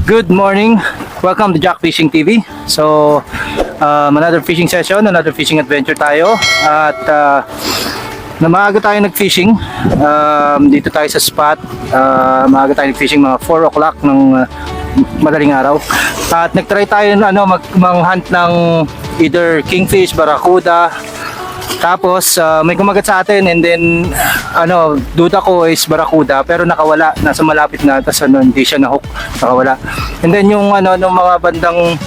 Good morning, welcome to Jack Fishing TV. So another fishing session, another fishing adventure tayo. At maaga tayo nag-fishing. Dito tayo sa spot. Maaga tayo nag-fishing, mga 4 o'clock ng madaling araw. At nag-try tayo mag-hunt ng either kingfish, barracuda. Tapos may kumagat sa atin, and then duda ko is barracuda, pero nakawala, nasa malapit na, tapos hindi siya na-hook, nakawala. And then yung nung mga bandang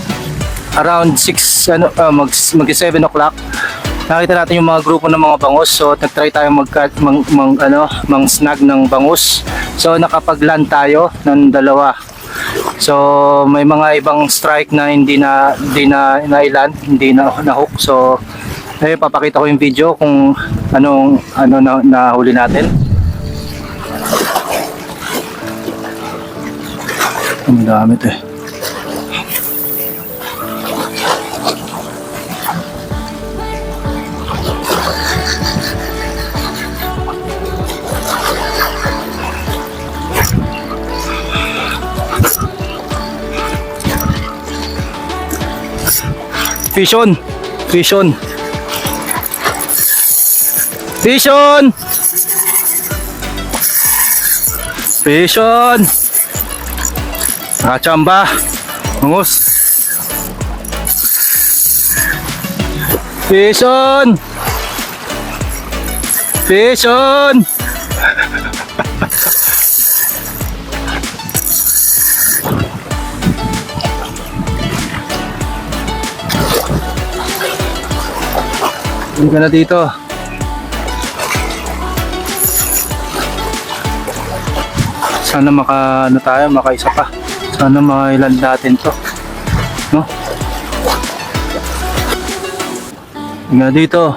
around 6 mag 7 o'clock, nakita natin yung mga grupo ng mga bangus. So nag-try tayo mag-snag ng bangus. So nakapag-land tayo ng dalawa. So may mga ibang strike na hindi na ilan, hindi na hook. So papakita ko yung video kung ano nahuli natin. Ang dami ito eh. Fish on! Fish on! Fish on! Fish on! Nakachamba! Bangus! Fish on! Fish on! Hindi ka na dito. Sana makaisa pa. Sana mailan natin to, no? Nga dito,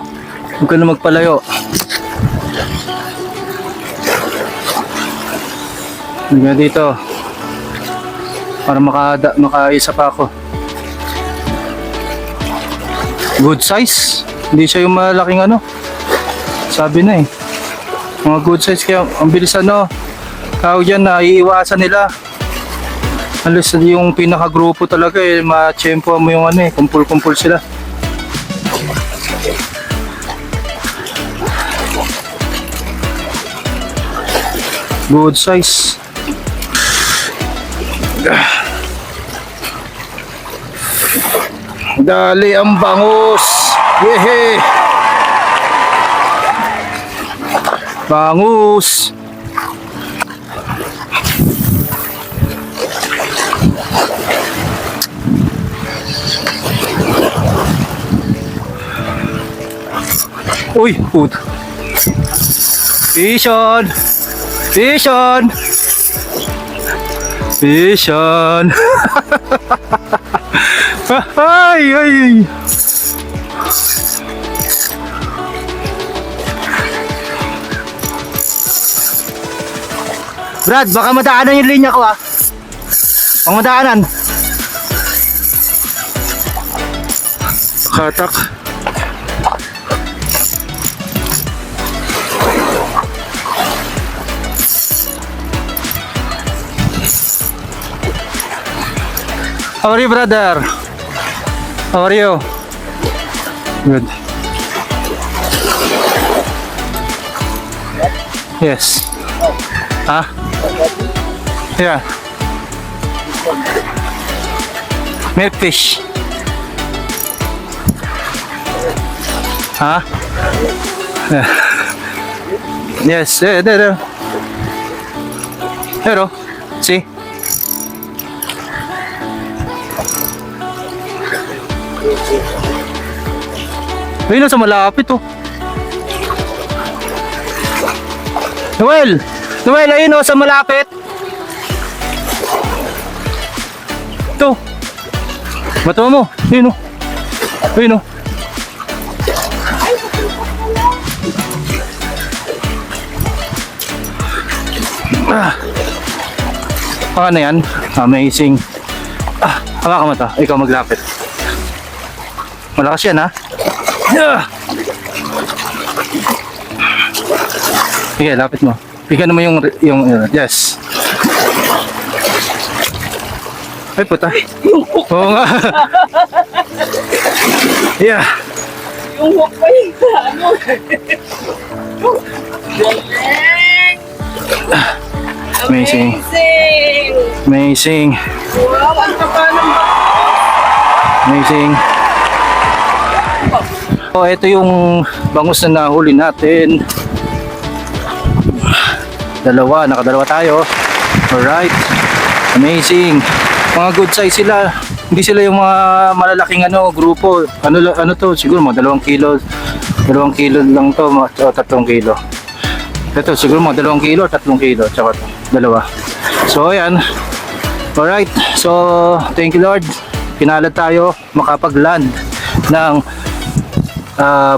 huwag ka na magpalayo. Nga dito, para makaisa pa ako. Good size, hindi siya yung malaking sabi na eh, mga good size, kaya ang bilis tawag yan, na iiwasan nila. Alas yung pinaka-grupo talaga ma-tsempo mo yung kumpul-kumpul sila. Good size. Dali ang bangus. Yehe! Bangus. Uy, puto. Fish on! Fish on! Fish on! Ay, ay, ay! Brad, baka madaanan yung linya ko Baka madaanan. Katak. How are you, brother? How are you? Good. Yes. Huh? Yeah. Milkfish. Huh? Yeah. Yes. There. There. See? Ayun, nasa malapit Noel! Noel, ayun sa malapit. Ito. Bato mo. Ayun Ayun Ano yan? Amazing. Hawakan mo ito. Ikaw maglapit. Malakas yan, ha? Yeah. Sige, lapit mo. Bigyan mo yes. Ay, puta. Oo nga. Yeah. Yung hook pa yung ano. Galing! Amazing. Amazing! Amazing. Wow, ang taba ng Amazing. So, ito yung bangus na nahuli natin. Nakadalawa tayo. Alright. Amazing. Mga good size sila. Hindi sila yung mga malalaking grupo. Ano to? Siguro mga 2 kilo. 2 kilo lang to, o 3 kilo. Ito siguro mga 2 kilo, 3 kilo, tsaka dalawa. So ayan. Alright. So thank you Lord. Pinalad tayo makapag-land ng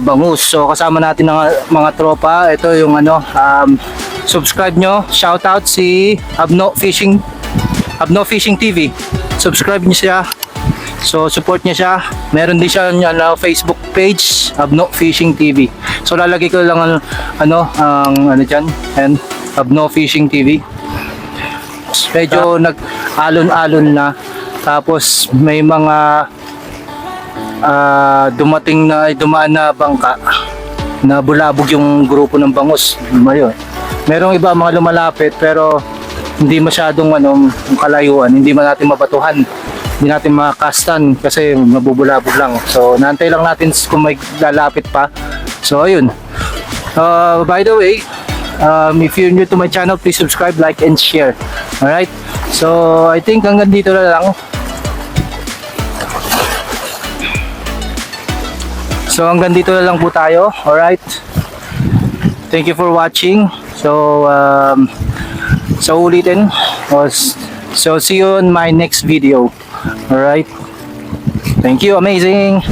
bangus. So kasama natin ng mga tropa. Ito yung subscribe nyo. Shout out si Abno Fishing TV. Subscribe niyo siya. So support niya siya. Meron din siya na Facebook page, Abno Fishing TV. So lalagay ko lang ang diyan, and Abno Fishing TV. Medyo nag-alon-alon na. Tapos may mga dumaan na bangka na bulabog yung grupo ng bangus. Merong iba mga lumalapit pero hindi masyadong kalayuan, hindi man natin mabatuhan, hindi natin makastan kasi mabubulabog lang. So naantay lang natin kung may lalapit pa. So ayun. By the way, if you're new to my channel, please subscribe, like, and share. Alright? So I think hanggang dito na lang. So hanggang dito na lang po tayo. Alright? Thank you for watching. So so ulitin. So see you on my next video. Alright? Thank you. Amazing.